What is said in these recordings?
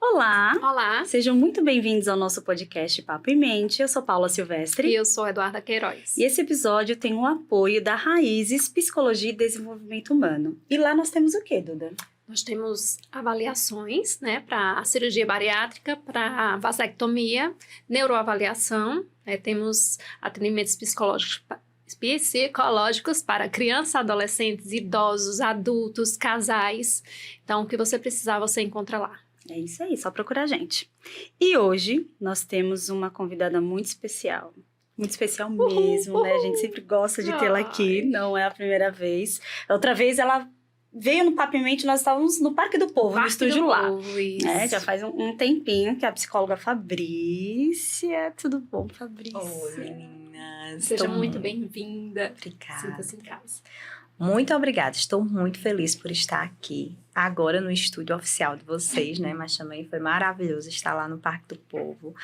Olá! Olá! Sejam muito bem-vindos ao nosso podcast Papo em Mente. Eu sou Paula Silvestre. E eu sou Eduarda Queiroz. E esse episódio tem o apoio da Raízes Psicologia e Desenvolvimento Humano. E lá nós temos o quê, Duda? Nós temos avaliações, para cirurgia bariátrica, para vasectomia, neuroavaliação, temos atendimentos psicológicos para crianças, adolescentes, idosos, adultos, casais. Então, o que você precisar, você encontra lá. É isso aí, só procurar a gente. E hoje nós temos uma convidada muito especial. Muito especial mesmo, né? A gente sempre gosta de tê-la aqui, não é a primeira vez. Outra vez ela veio no Papo em Mente, nós estávamos no Parque do Povo, no estúdio lá. Já faz um tempinho que a psicóloga Fabrícia. Tudo bom, Fabrícia? Oi, meninas. Seja muito bem-vinda. Obrigada. Sinta-se em casa. Muito obrigada. Estou muito feliz por estar aqui agora no estúdio oficial de vocês, né? Mas também foi maravilhoso estar lá no Parque do Povo.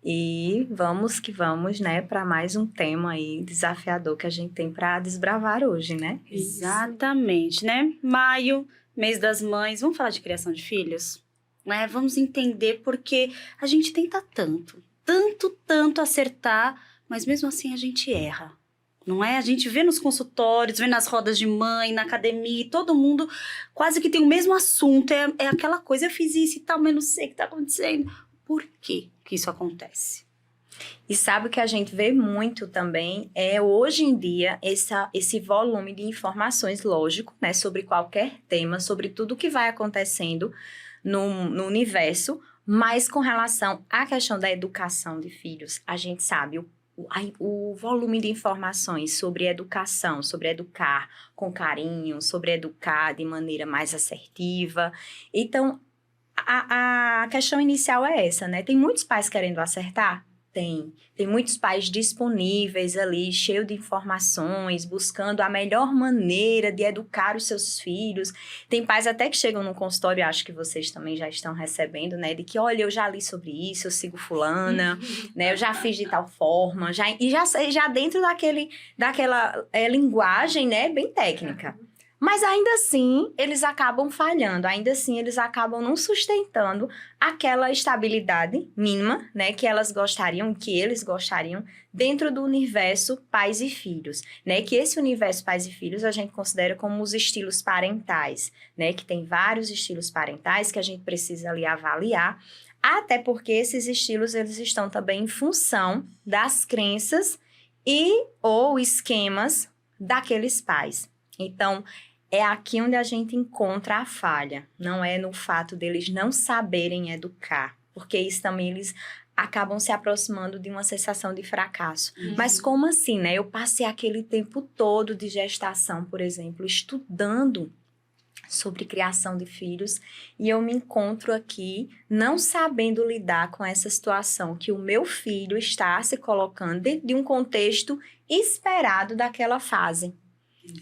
E vamos que vamos, né, para mais um tema aí desafiador que a gente tem para desbravar hoje, né? Exatamente, né? Maio, mês das mães, vamos falar de criação de filhos? Né? Vamos entender porque a gente tenta tanto acertar, mas mesmo assim a gente erra. Não é? A gente vê nos consultórios, vê nas rodas de mãe, na academia, todo mundo quase que tem o mesmo assunto. É aquela coisa, eu fiz isso e tal, mas não sei o que está acontecendo. Por que isso acontece? E sabe o que a gente vê muito também é, hoje em dia, esse volume de informações, lógico, né, sobre qualquer tema, sobre tudo que vai acontecendo no universo, mas com relação à questão da educação de filhos, a gente sabe o volume de informações sobre educação, sobre educar com carinho, sobre educar de maneira mais assertiva. Então, a questão inicial é essa, né? Tem muitos pais querendo acertar? Tem muitos pais disponíveis ali, cheio de informações, buscando a melhor maneira de educar os seus filhos. Tem pais até que chegam no consultório, acho que vocês também já estão recebendo, né? De que, olha, eu já li sobre isso, eu sigo fulana, né? Eu já fiz de tal forma, já dentro daquela linguagem, né? Bem técnica. Mas ainda assim, eles acabam falhando, ainda assim, eles acabam não sustentando aquela estabilidade mínima, né, que eles gostariam dentro do universo pais e filhos, né, que esse universo pais e filhos a gente considera como os estilos parentais, né, que tem vários estilos parentais que a gente precisa ali avaliar, até porque esses estilos, eles estão também em função das crenças ou esquemas daqueles pais. Então, é aqui onde a gente encontra a falha, não é no fato deles não saberem educar, porque isso também eles acabam se aproximando de uma sensação de fracasso. Mas como assim, né? Eu passei aquele tempo todo de gestação, por exemplo, estudando sobre criação de filhos e eu me encontro aqui não sabendo lidar com essa situação que o meu filho está se colocando dentro de um contexto esperado daquela fase.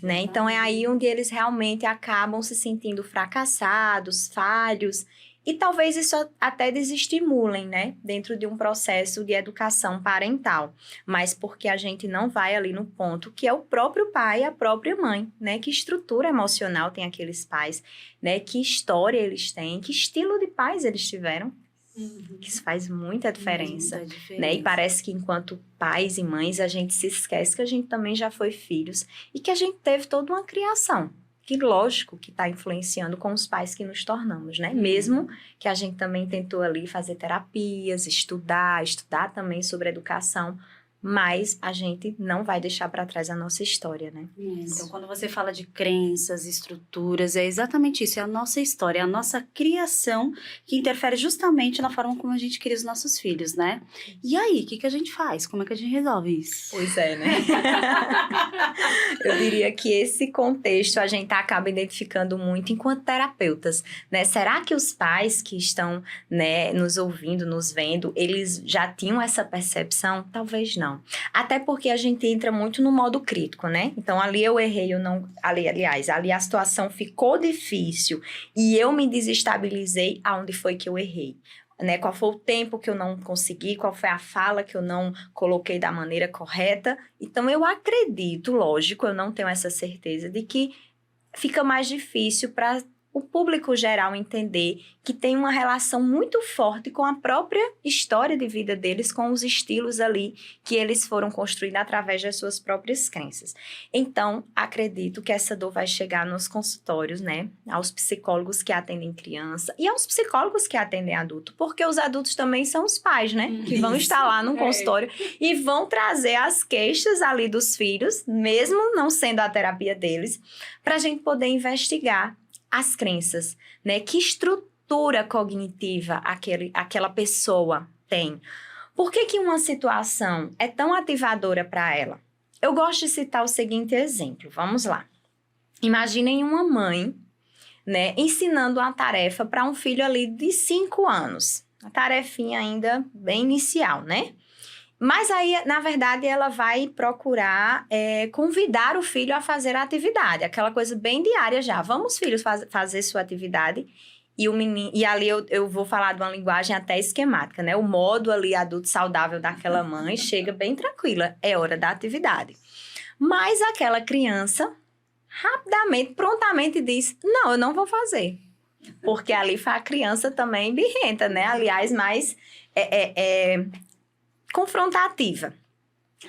Né? Então, é aí onde eles realmente acabam se sentindo fracassados, falhos, e talvez isso até desestimulem, né? Dentro de um processo de educação parental. Mas porque a gente não vai ali no ponto que é o próprio pai e a própria mãe, né? Que estrutura emocional tem aqueles pais, né? Que história eles têm, que estilo de pais eles tiveram. Que isso faz muita diferença, né? E parece que enquanto pais e mães a gente se esquece que a gente também já foi filhos e que a gente teve toda uma criação, que lógico que está influenciando com os pais que nos tornamos, né? Mesmo que a gente também tentou ali fazer terapias, estudar também sobre educação, mas a gente não vai deixar para trás a nossa história, né? Então, quando você fala de crenças, estruturas, é exatamente isso, é a nossa história, é a nossa criação que interfere justamente na forma como a gente cria os nossos filhos, né? E aí, o que a gente faz? Como é que a gente resolve isso? Pois é, né? Eu diria que esse contexto a gente acaba identificando muito enquanto terapeutas, né? Será que os pais que estão, né, nos ouvindo, nos vendo, eles já tinham essa percepção? Talvez não. Até porque a gente entra muito no modo crítico, né? Então, ali eu errei, ali a situação ficou difícil e eu me desestabilizei aonde foi que eu errei. Né? Qual foi o tempo que eu não consegui, qual foi a fala que eu não coloquei da maneira correta. Então, eu acredito, lógico, eu não tenho essa certeza de que fica mais difícil para o público geral entender que tem uma relação muito forte com a própria história de vida deles, com os estilos ali que eles foram construindo através das suas próprias crenças. Então, acredito que essa dor vai chegar nos consultórios, né? Aos psicólogos que atendem criança e aos psicólogos que atendem adulto, porque os adultos também são os pais, né? Que vão estar lá no consultório e vão trazer as queixas ali dos filhos, mesmo não sendo a terapia deles, para a gente poder investigar as crenças, né? Que estrutura cognitiva aquela pessoa tem? Por que uma situação é tão ativadora para ela? Eu gosto de citar o seguinte exemplo. Vamos lá. Imaginem uma mãe, né, ensinando uma tarefa para um filho ali de 5 anos. Uma tarefinha ainda bem inicial, né? Mas aí, na verdade, ela vai procurar convidar o filho a fazer a atividade. Aquela coisa bem diária já. Vamos, filhos, fazer sua atividade. E ali eu vou falar de uma linguagem até esquemática, né? O modo ali adulto saudável daquela mãe chega bem tranquila. É hora da atividade. Mas aquela criança, rapidamente, prontamente diz, não, eu não vou fazer. Porque ali foi a criança também birrenta, né? Aliás, mais... confrontativa,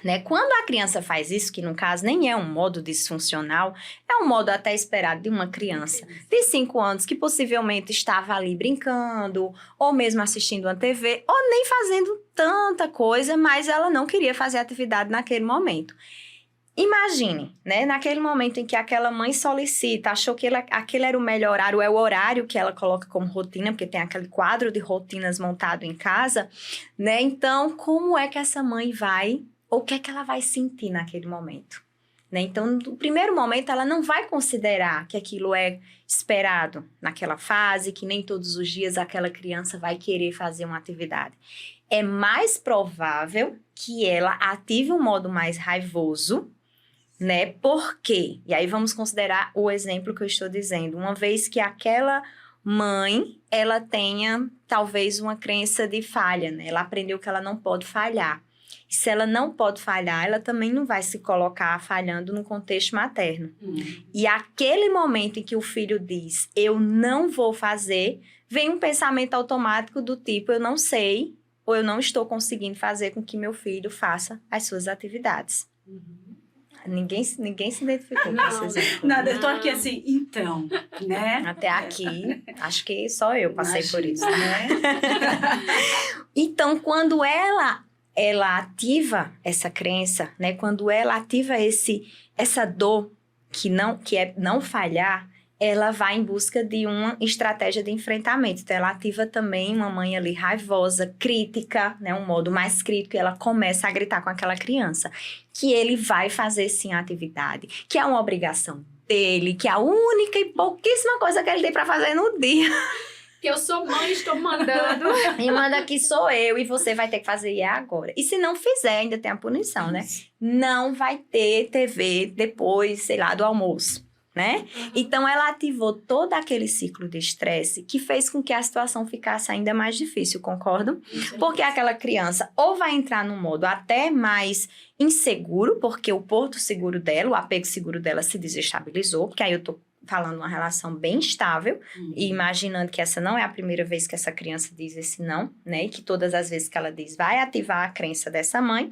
né? Quando a criança faz isso, que no caso nem é um modo disfuncional, é um modo até esperado de uma criança de 5 anos que possivelmente estava ali brincando, ou mesmo assistindo uma TV, ou nem fazendo tanta coisa, mas ela não queria fazer atividade naquele momento. Imagine, né? Naquele momento em que aquela mãe solicita, achou que aquele era o melhor horário, é o horário que ela coloca como rotina, porque tem aquele quadro de rotinas montado em casa, né? Então, como é que essa mãe vai, ou o que é que ela vai sentir naquele momento? Né? Então, no primeiro momento, ela não vai considerar que aquilo é esperado naquela fase, que nem todos os dias aquela criança vai querer fazer uma atividade. É mais provável que ela ative um modo mais raivoso, né? Por quê? E aí vamos considerar o exemplo que eu estou dizendo. Uma vez que aquela mãe, ela tenha talvez uma crença de falha, né? Ela aprendeu que ela não pode falhar. E se ela não pode falhar, ela também não vai se colocar falhando no contexto materno. E aquele momento em que o filho diz, eu não vou fazer, vem um pensamento automático do tipo, eu não sei, ou eu não estou conseguindo fazer com que meu filho faça as suas atividades. Ninguém se identificou com esse exemplo. Nada, eu tô aqui assim, então, né? Até aqui, acho que só eu passei por isso. Né? Então, quando ela ativa essa crença, né? Quando ela ativa essa dor que é não falhar, ela vai em busca de uma estratégia de enfrentamento. Então, ela ativa também uma mãe ali raivosa, crítica, né? Um modo mais crítico, e ela começa a gritar com aquela criança que ele vai fazer sim a atividade, que é uma obrigação dele, que é a única e pouquíssima coisa que ele tem para fazer no dia. Que eu sou mãe, estou mandando. E manda aqui sou eu e você vai ter que fazer e é agora. E se não fizer, ainda tem a punição, né? Não vai ter TV depois, sei lá, do almoço. Né? Então, ela ativou todo aquele ciclo de estresse que fez com que a situação ficasse ainda mais difícil, concordam? Porque aquela criança ou vai entrar num modo até mais inseguro, porque o porto seguro dela, o apego seguro dela se desestabilizou, porque aí eu tô falando uma relação bem estável e imaginando que essa não é a primeira vez que essa criança diz esse não, né? E que todas as vezes que ela diz vai ativar a crença dessa mãe.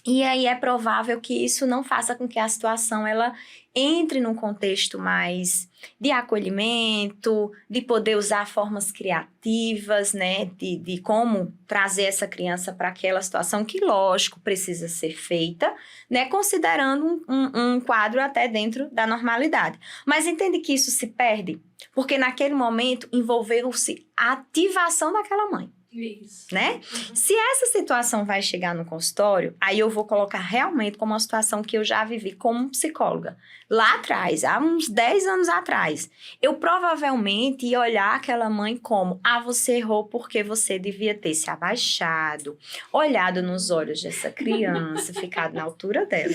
E aí é provável que isso não faça com que a situação ela entre num contexto mais de acolhimento, de poder usar formas criativas, né, de como trazer essa criança para aquela situação que, lógico, precisa ser feita, né, considerando um quadro até dentro da normalidade. Mas entende que isso se perde? Porque naquele momento envolveu-se a ativação daquela mãe. Isso. Né? Se essa situação vai chegar no consultório, aí eu vou colocar realmente como uma situação que eu já vivi como psicóloga. Lá atrás, há uns 10 anos atrás, eu provavelmente ia olhar aquela mãe como, você errou porque você devia ter se abaixado, olhado nos olhos dessa criança, ficado na altura dela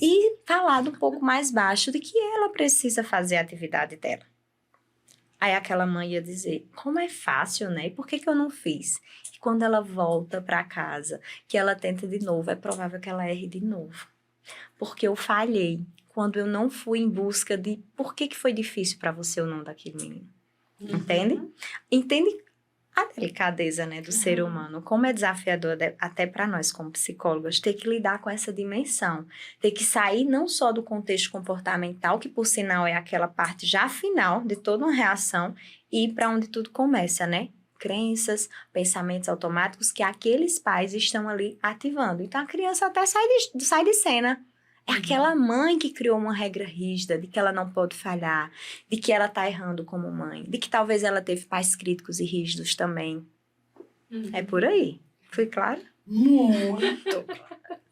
e falado um pouco mais baixo de que ela precisa fazer a atividade dela. Aí aquela mãe ia dizer, como é fácil, né? E por que eu não fiz? E quando ela volta para casa, que ela tenta de novo, é provável que ela erre de novo. Porque eu falhei quando eu não fui em busca de por que foi difícil para você ou não daquele menino. Entende? Entende a delicadeza, né, do ser humano, como é desafiador até para nós como psicólogos ter que lidar com essa dimensão, ter que sair não só do contexto comportamental, que por sinal é aquela parte já final de toda uma reação, e ir para onde tudo começa, né? Crenças, pensamentos automáticos que aqueles pais estão ali ativando. Então a criança até sai de cena. É aquela mãe que criou uma regra rígida de que ela não pode falhar, de que ela está errando como mãe, de que talvez ela teve pais críticos e rígidos também. É por aí. Foi claro? Muito.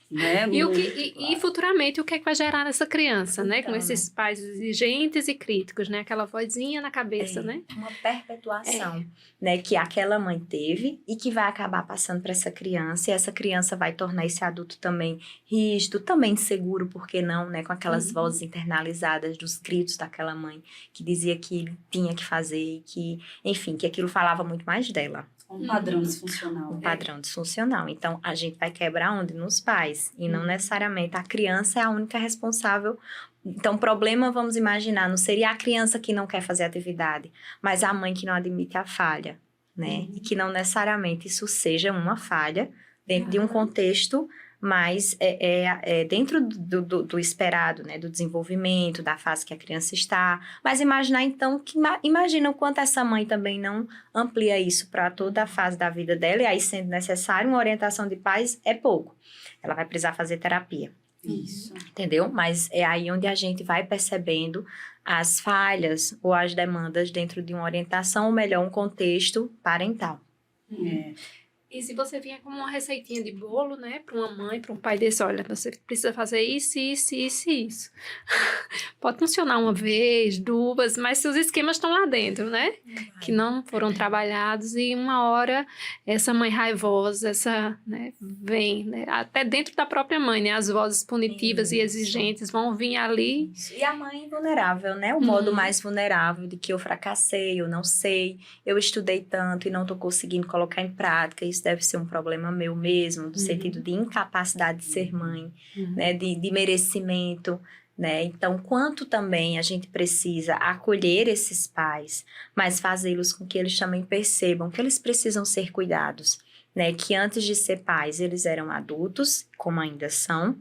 Né? E futuramente, o que é que vai gerar nessa criança, né? Então, Com esses pais exigentes e críticos, né? Aquela vozinha na cabeça, né? Uma perpetuação, né? Que aquela mãe teve e que vai acabar passando para essa criança. E essa criança vai tornar esse adulto também rígido, também inseguro, por que não, né? Com aquelas vozes internalizadas dos gritos daquela mãe que dizia que ele tinha que fazer e que, enfim, que aquilo falava muito mais dela. Um padrão disfuncional. Um padrão disfuncional. Então, a gente vai quebrar onde? Nos pais. E não necessariamente a criança é a única responsável. Então, o problema, vamos imaginar, não seria a criança que não quer fazer atividade, mas a mãe que não admite a falha, né? E que não necessariamente isso seja uma falha dentro de um contexto, mas dentro do esperado, né? Do desenvolvimento, da fase que a criança está. Mas imaginar, então, imagina o quanto essa mãe também não amplia isso para toda a fase da vida dela, e aí, sendo necessário uma orientação de pais, é pouco. Ela vai precisar fazer terapia. Isso. Entendeu? Mas é aí onde a gente vai percebendo as falhas ou as demandas dentro de uma orientação, ou melhor, um contexto parental. E se você vier com uma receitinha de bolo, né, para uma mãe, para um pai desse, olha, você precisa fazer isso, isso, isso e isso. Pode funcionar uma vez, duas, mas se os esquemas estão lá dentro, né, que não foram trabalhados, e uma hora essa mãe raivosa, né, vem, né, até dentro da própria mãe, né, as vozes punitivas e exigentes vão vir ali. E a mãe vulnerável, né, o modo mais vulnerável de que eu fracassei, eu não sei, eu estudei tanto e não estou conseguindo colocar em prática, isso deve ser um problema meu mesmo, no sentido de incapacidade de ser mãe, né, de merecimento, né? Então, quanto também a gente precisa acolher esses pais, mas fazê-los com que eles também percebam que eles precisam ser cuidados, né? Que antes de ser pais, eles eram adultos, como ainda são,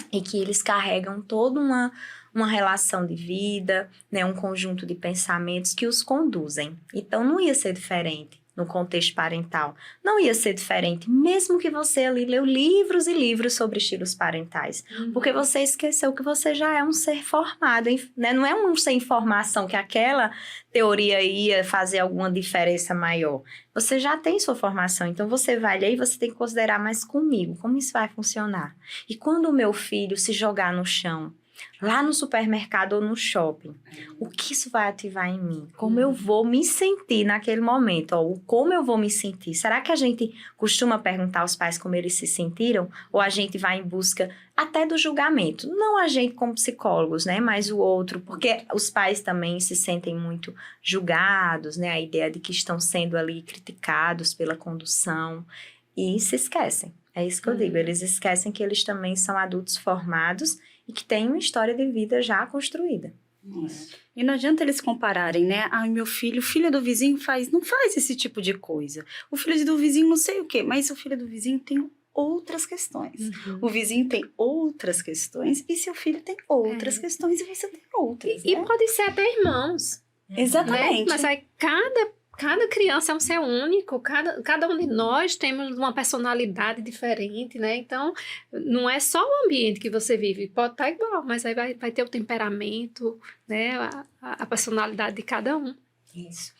e que eles carregam toda uma relação de vida, né? Um conjunto de pensamentos que os conduzem. Então, não ia ser diferente no contexto parental. Não ia ser diferente, mesmo que você ali leu livros e livros sobre estilos parentais. Porque você esqueceu que você já é um ser formado, né? Não é um ser em formação, que aquela teoria ia fazer alguma diferença maior. Você já tem sua formação, então você vai ler e você tem que considerar mais comigo, como isso vai funcionar. E quando o meu filho se jogar no chão, lá no supermercado ou no shopping, o que isso vai ativar em mim? Como eu vou me sentir naquele momento? Ou como eu vou me sentir? Será que a gente costuma perguntar aos pais como eles se sentiram? Ou a gente vai em busca até do julgamento? Não a gente como psicólogos, né? Mas o outro, porque os pais também se sentem muito julgados, né? A ideia de que estão sendo ali criticados pela condução e se esquecem. É isso que eu digo, eles esquecem que eles também são adultos formados e que tem uma história de vida já construída. E não adianta eles compararem, né? Ai, meu filho, o filho do vizinho não faz esse tipo de coisa. O filho do vizinho não sei o quê, mas o filho do vizinho tem outras questões. O vizinho tem outras questões e seu filho tem outras questões e você tem outras. E pode ser até irmãos. Exatamente. Né? Mas aí cada criança é um ser único, cada um de nós temos uma personalidade diferente, né? Então, não é só o ambiente que você vive, pode estar igual, mas aí vai ter o temperamento, né? A personalidade de cada um. Isso.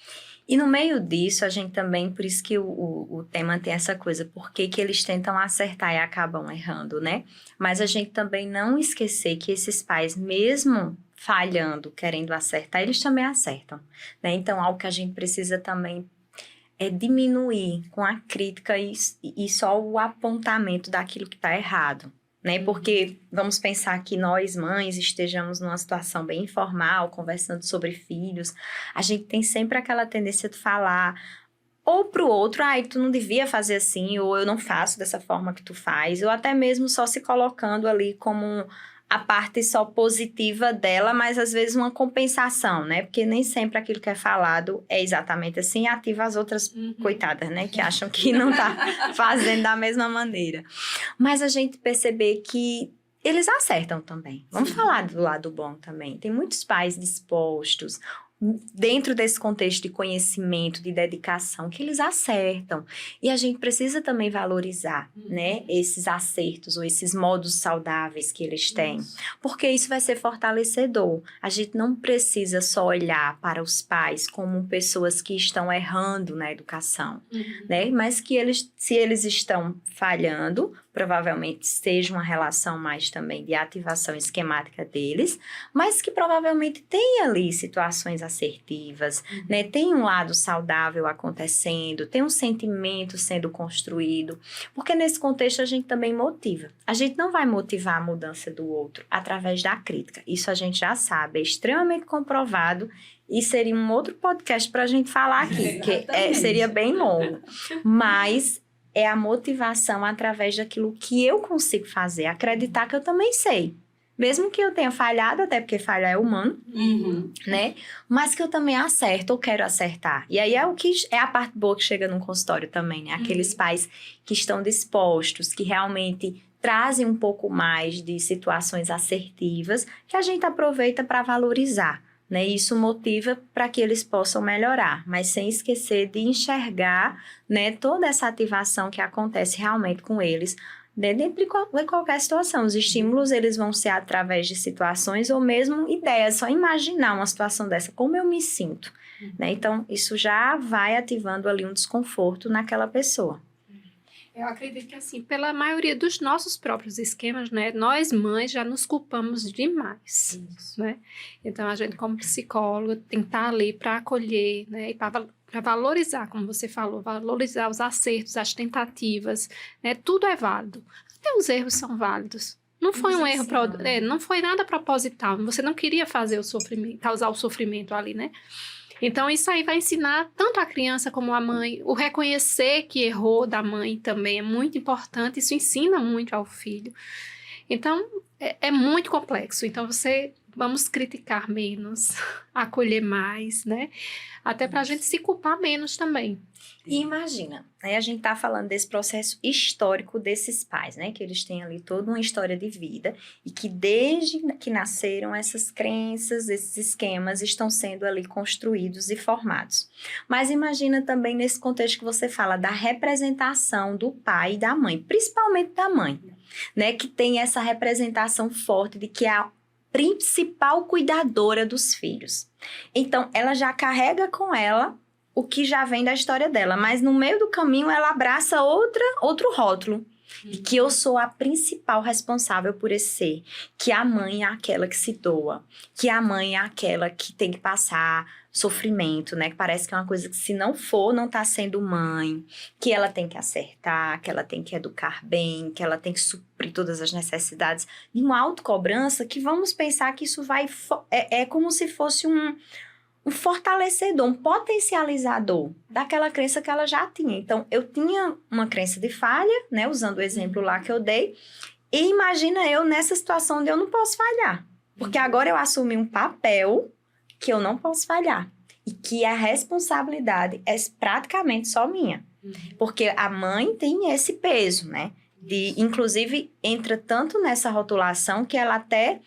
E no meio disso, a gente também, por isso que o tema tem essa coisa, por que eles tentam acertar e acabam errando, né? Mas a gente também não esquecer que esses pais, mesmo falhando, querendo acertar, eles também acertam, né? Então, algo que a gente precisa também é diminuir com a crítica e só o apontamento daquilo que está errado, né? Porque vamos pensar que nós, mães, estejamos numa situação bem informal, conversando sobre filhos, a gente tem sempre aquela tendência de falar ou para o outro, tu não devia fazer assim, ou eu não faço dessa forma que tu faz, ou até mesmo só se colocando ali como a parte só positiva dela, mas às vezes uma compensação, né? Porque nem sempre aquilo que é falado é exatamente assim e ativa as outras coitadas, né? Que acham que não tá fazendo da mesma maneira. Mas a gente perceber que eles acertam também. Vamos falar do lado bom também. Tem muitos pais dispostos, dentro desse contexto de conhecimento, de dedicação, que eles acertam. E a gente precisa também valorizar, né, esses acertos ou esses modos saudáveis que eles têm. Porque isso vai ser fortalecedor. A gente não precisa só olhar para os pais como pessoas que estão errando na educação, né? Mas que eles, se eles estão falhando, provavelmente seja uma relação mais também de ativação esquemática deles, mas que provavelmente tem ali situações assertivas, né? Tem um lado saudável acontecendo, tem um sentimento sendo construído, porque nesse contexto a gente também motiva. A gente não vai motivar a mudança do outro através da crítica. Isso a gente já sabe, é extremamente comprovado e seria um outro podcast para a gente falar aqui, que seria bem longo. Mas é a motivação através daquilo que eu consigo fazer, acreditar que eu também sei. Mesmo que eu tenha falhado, até porque falhar é humano, né? Mas que eu também acerto ou quero acertar. E aí é o que é a parte boa que chega num consultório também, né? Aqueles pais que estão dispostos, que realmente trazem um pouco mais de situações assertivas, que a gente aproveita para valorizar, né? Isso motiva para que eles possam melhorar, mas sem esquecer de enxergar, né, toda essa ativação que acontece realmente com eles, dentro de qualquer situação. Os estímulos, eles vão ser através de situações ou mesmo ideias, só imaginar uma situação dessa, como eu me sinto, né? Então, isso já vai ativando ali um desconforto naquela pessoa. Eu acredito que, assim, pela maioria dos nossos próprios esquemas, né, nós mães já nos culpamos demais, né? Então, a gente, como psicóloga, tem que estar ali para acolher, né, e para valorizar, como você falou, valorizar os acertos, as tentativas, né? Tudo é válido. Até os erros são válidos. Não foi um erro, não foi nada proposital. Você não queria fazer o sofrimento, causar o sofrimento ali, né? Então, isso aí vai ensinar tanto a criança como a mãe. O reconhecer que errou da mãe também é muito importante. Isso ensina muito ao filho. Então, é muito complexo. Então, vamos criticar menos, acolher mais, né? Até para a gente se culpar menos também. E imagina, aí a gente tá falando desse processo histórico desses pais, né? Que eles têm ali toda uma história de vida e que desde que nasceram essas crenças, esses esquemas estão sendo ali construídos e formados. Mas imagina também nesse contexto que você fala da representação do pai e da mãe, principalmente da mãe, né? Que tem essa representação forte de que é a principal cuidadora dos filhos. Então, ela já carrega com ela o que já vem da história dela, mas no meio do caminho ela abraça outro rótulo, de que eu sou a principal responsável por esse ser, que a mãe é aquela que se doa, que a mãe é aquela que tem que passar sofrimento, né? Que parece que é uma coisa que se não for, não tá sendo mãe, que ela tem que acertar, que ela tem que educar bem, que ela tem que suprir todas as necessidades, de uma autocobrança que vamos pensar que isso vai... É como se fosse um fortalecedor, um potencializador daquela crença que ela já tinha. Então, eu tinha uma crença de falha, né? Usando o exemplo lá que eu dei. E imagina eu nessa situação onde eu não posso falhar. Porque agora eu assumi um papel que eu não posso falhar. E que a responsabilidade é praticamente só minha. Porque a mãe tem esse peso, né? Inclusive, entra tanto nessa rotulação que ela até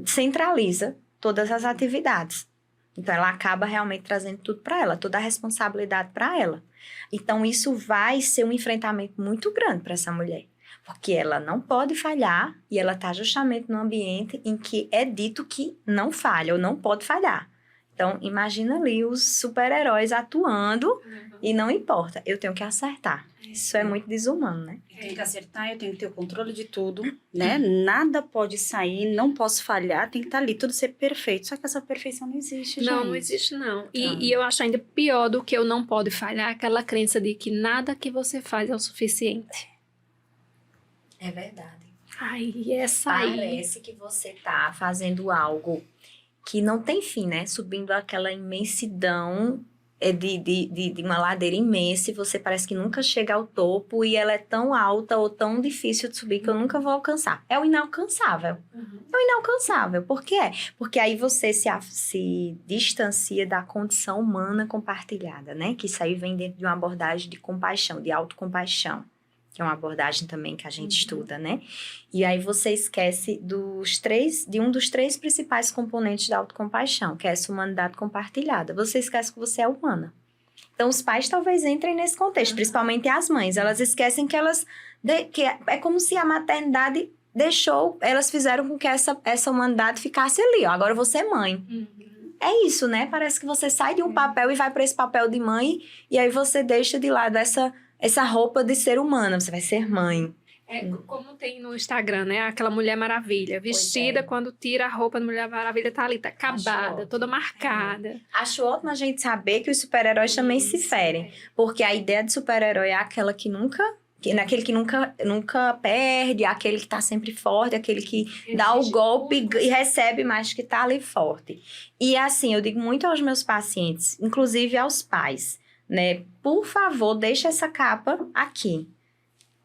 centraliza todas as atividades. Então, ela acaba realmente trazendo tudo para ela, toda a responsabilidade para ela. Então, isso vai ser um enfrentamento muito grande para essa mulher. Porque ela não pode falhar e ela está justamente num ambiente em que é dito que não falha ou não pode falhar. Então, imagina ali os super-heróis atuando e não importa, eu tenho que acertar. Isso é muito desumano, né? Eu tenho que acertar, eu tenho que ter o controle de tudo, né? Nada pode sair, não posso falhar, tem que estar ali, tudo ser perfeito. Só que essa perfeição não existe, gente. Não existe, não. E eu acho ainda pior do que eu não pode falhar, aquela crença de que nada que você faz é o suficiente. É verdade. Ai, essa aí... Parece que você tá fazendo algo que não tem fim, né? Subindo aquela imensidão de uma ladeira imensa e você parece que nunca chega ao topo e ela é tão alta ou tão difícil de subir que eu nunca vou alcançar. É o inalcançável. É o inalcançável. Por que é? Porque aí você se distancia da condição humana compartilhada, né? Que isso aí vem dentro de uma abordagem de compaixão, de autocompaixão, que é uma abordagem também que a gente estuda, né? E aí você esquece de um dos três principais componentes da autocompaixão, que é essa humanidade compartilhada. Você esquece que você é humana. Então, os pais talvez entrem nesse contexto, principalmente as mães. Elas esquecem que que é como se a maternidade elas fizeram com que essa humanidade ficasse ali, ó. Agora você é mãe. É isso, né? Parece que você sai de um papel e vai para esse papel de mãe, e aí você deixa de lado essa roupa de ser humana, você vai ser mãe. Como tem no Instagram, né? Aquela Mulher Maravilha, vestida, quando tira a roupa da Mulher Maravilha, tá ali, tá acabada, toda marcada. Acho ótimo a gente saber que os super-heróis também se ferem, porque a ideia de super-herói é aquela aquele que nunca perde, aquele que tá sempre forte, aquele que dá o golpe e recebe, mas que tá ali forte. E assim, eu digo muito aos meus pacientes, inclusive aos pais, né? Por favor, deixa essa capa aqui.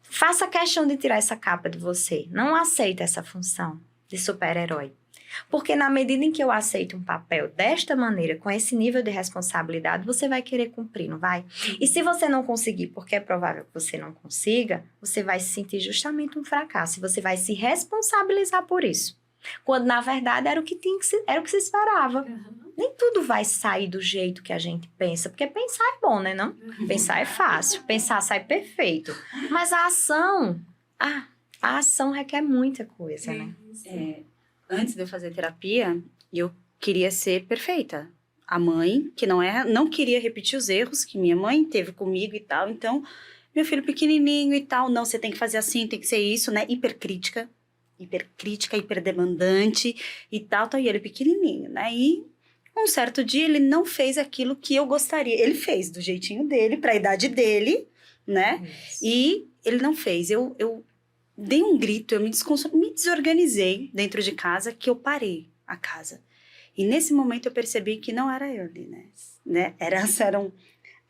Faça questão de tirar essa capa de você. Não aceita essa função de super-herói. Porque na medida em que eu aceito um papel desta maneira, com esse nível de responsabilidade, você vai querer cumprir, não vai? E se você não conseguir, porque é provável que você não consiga, você vai se sentir justamente um fracasso. E você vai se responsabilizar por isso. Quando, na verdade, era o que se esperava. Nem tudo vai sair do jeito que a gente pensa, porque pensar é bom, né, não? Pensar é fácil, pensar sai perfeito. Mas a ação requer muita coisa, né? Antes de eu fazer terapia, eu queria ser perfeita. A mãe, que não queria repetir os erros que minha mãe teve comigo e tal. Então, meu filho pequenininho e tal, não, você tem que fazer assim, tem que ser isso, né? Hipercrítica, hiperdemandante e tal. E ele pequenininho, né? E um certo dia ele não fez aquilo que eu gostaria. Ele fez do jeitinho dele, pra idade dele, né? Isso. E ele não fez. Eu dei um grito, eu me desorganizei dentro de casa, que eu parei a casa. E nesse momento eu percebi que não era eu ali, né? Eram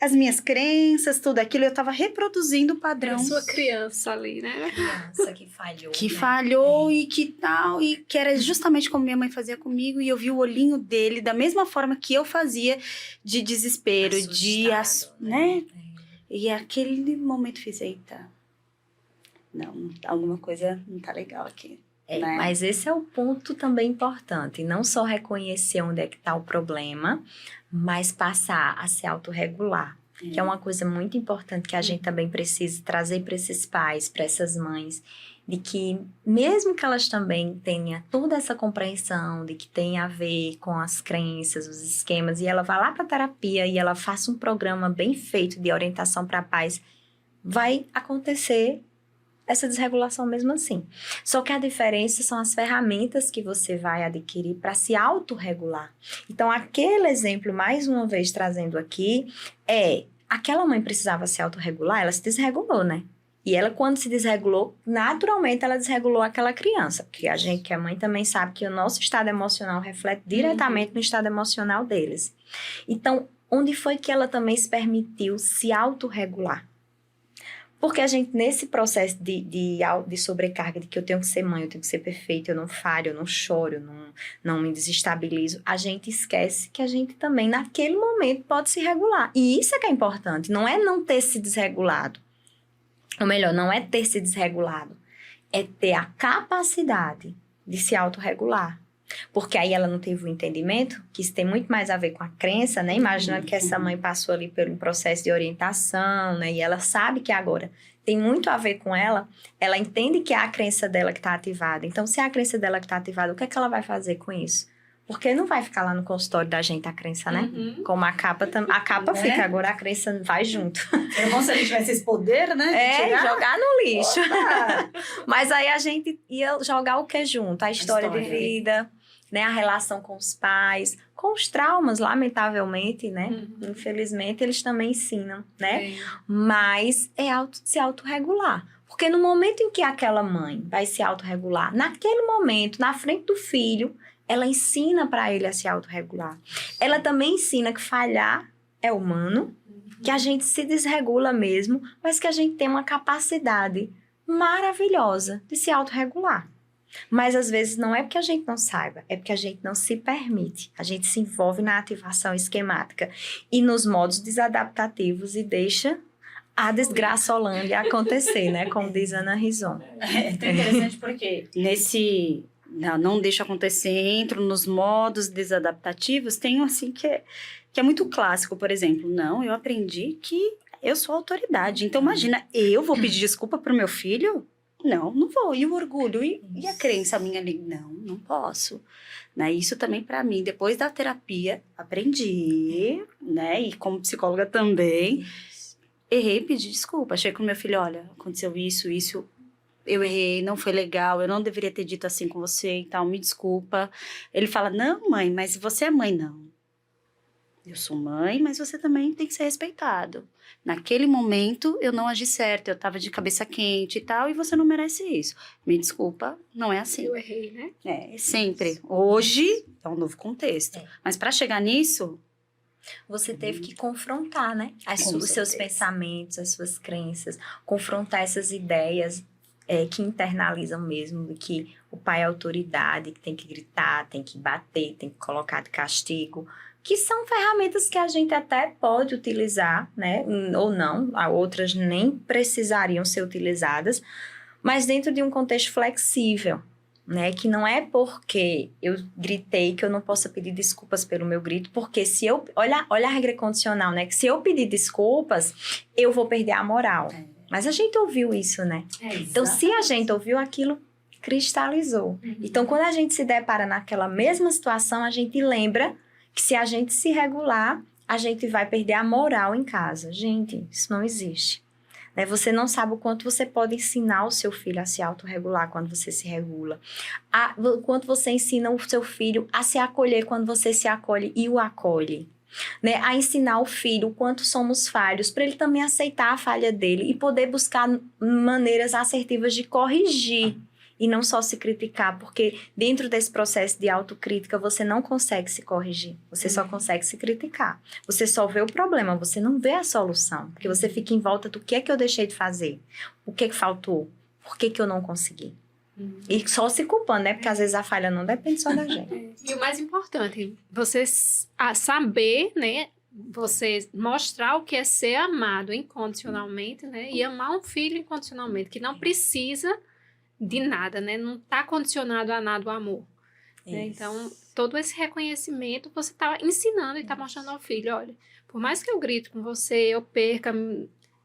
as minhas crenças, tudo aquilo. Eu estava reproduzindo o padrão. Era a sua criança ali, né? Criança que falhou. Que falhou e que tal. E que era justamente como minha mãe fazia comigo. E eu vi o olhinho dele da mesma forma que eu fazia, de desespero, né? E aquele momento fiz, eita... Não, alguma coisa não tá legal aqui. Né? Mas esse é o ponto também importante. Não só reconhecer onde é que tá o problema, mas passar a se autorregular. Que é uma coisa muito importante que a gente também precisa trazer para esses pais, para essas mães. De que, mesmo que elas também tenham toda essa compreensão de que tem a ver com as crenças, os esquemas, e ela vá lá para terapia e ela faça um programa bem feito de orientação para pais, vai acontecer essa desregulação mesmo assim. Só que a diferença são as ferramentas que você vai adquirir para se autorregular. Então, aquele exemplo, mais uma vez trazendo aqui, aquela mãe precisava se autorregular, ela se desregulou, né? E ela, quando se desregulou, naturalmente ela desregulou aquela criança. Porque a gente, que é mãe, também sabe que o nosso estado emocional reflete diretamente no estado emocional deles. Então, onde foi que ela também se permitiu se autorregular? Porque a gente, nesse processo de sobrecarga, de que eu tenho que ser mãe, eu tenho que ser perfeita, eu não falho, eu não choro, eu não me desestabilizo, a gente esquece que a gente também, naquele momento, pode se regular. E isso é que é importante, não é não ter se desregulado. Ou melhor, não é ter se desregulado, é ter a capacidade de se autorregular. Porque aí ela não teve o entendimento, que isso tem muito mais a ver com a crença, né? Imaginando que essa mãe passou ali por um processo de orientação, né? E ela sabe que agora tem muito a ver com ela, ela entende que é a crença dela que está ativada. Então, se é a crença dela que está ativada, o que é que ela vai fazer com isso? Porque não vai ficar lá no consultório da gente a crença, né? Como a capa fica, agora a crença vai junto. É bom se a gente tivesse esse poder, né? Jogar no lixo. Mas aí a gente ia jogar o que junto? A história de vida, né? A relação com os pais, com os traumas, lamentavelmente, né? Infelizmente, eles também ensinam, né? Mas se autorregular. Porque no momento em que aquela mãe vai se autorregular, naquele momento, na frente do filho, ela ensina para ele a se autorregular. Ela também ensina que falhar é humano, que a gente se desregula mesmo, mas que a gente tem uma capacidade maravilhosa de se autorregular. Mas às vezes não é porque a gente não saiba, é porque a gente não se permite. A gente se envolve na ativação esquemática e nos modos desadaptativos e deixa a desgraçolândia acontecer, né? Como diz Ana Rison. É interessante porque nesse não deixa acontecer, entro nos modos desadaptativos, tem um assim que é muito clássico, por exemplo. Não, eu aprendi que eu sou autoridade. Então, imagina, eu vou pedir desculpa pro meu filho? Não, não vou. E o orgulho? E a crença minha ali? Não posso. Né? Isso também para mim, depois da terapia, aprendi, né? E como psicóloga também, errei, pedi desculpa. Achei com o meu filho, olha, aconteceu isso, eu errei, não foi legal, eu não deveria ter dito assim com você e tal, me desculpa. Ele fala, não, mãe, mas você é mãe, não. Eu sou mãe, mas você também tem que ser respeitado. Naquele momento, eu não agi certo, eu tava de cabeça quente e tal, e você não merece isso. Me desculpa, não é assim. Eu errei, né? É, sempre. Hoje, é um novo contexto. Mas para chegar nisso... Você teve que confrontar, né? Os seus pensamentos, as suas crenças, confrontar essas ideias que internalizam mesmo, de que o pai é autoridade, que tem que gritar, tem que bater, tem que colocar de castigo, que são ferramentas que a gente até pode utilizar, né? Ou não, outras nem precisariam ser utilizadas, mas dentro de um contexto flexível, né? Que não é porque eu gritei que eu não possa pedir desculpas pelo meu grito, porque se eu... Olha a regra condicional, né? Que se eu pedir desculpas, eu vou perder a moral. Mas a gente ouviu isso, né? Então, se a gente ouviu aquilo, cristalizou. Então, quando a gente se depara naquela mesma situação, a gente lembra que se a gente se regular, a gente vai perder a moral em casa. Gente, isso não existe. Né? Você não sabe o quanto você pode ensinar o seu filho a se autorregular quando você se regula. O quanto você ensina o seu filho a se acolher quando você se acolhe e o acolhe. Né? A ensinar o filho o quanto somos falhos, para ele também aceitar a falha dele e poder buscar maneiras assertivas de corrigir. E não só se criticar, porque dentro desse processo de autocrítica você não consegue se corrigir, você só consegue se criticar. Você só vê o problema, você não vê a solução, porque você fica em volta do que é que eu deixei de fazer, o que é que faltou, por que eu não consegui. E só se culpando, né? Porque às vezes a falha não depende só da gente. E o mais importante, você saber, né? Você mostrar o que é ser amado incondicionalmente, né? E amar um filho incondicionalmente, que não precisa de nada, né? Não está condicionado a nada o amor. Né? Então, todo esse reconhecimento você está ensinando e está mostrando ao filho, olha, por mais que eu grito com você, eu perca,